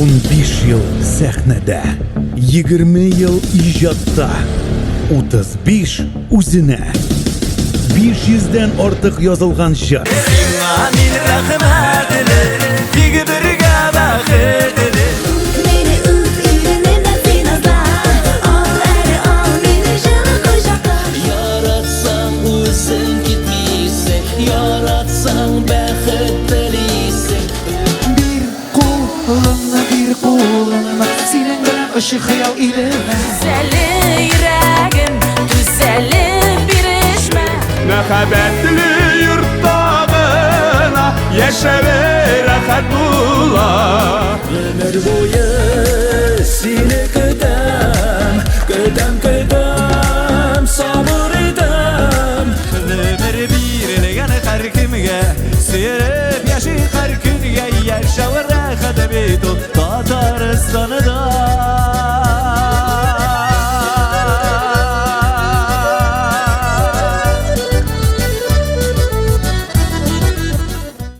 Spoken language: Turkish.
15 yıl sahnede, 20 yıl ijatta, 35 üzine, 500'den artık yazılgan şarkı. Amin rahmetli, bir bakırdı. Beni ülküne finazda, al eri al beni canı kucakta. Yaratsan özün gitmeyse, yaratsan bəxət diliyse. Bir koluna senin bilen ışık hayal ilime. Güzeli yüreğim, güzeli bir işme. Məhəbbətli yurtdağına yaşa ve rahat bula. Ömür boyu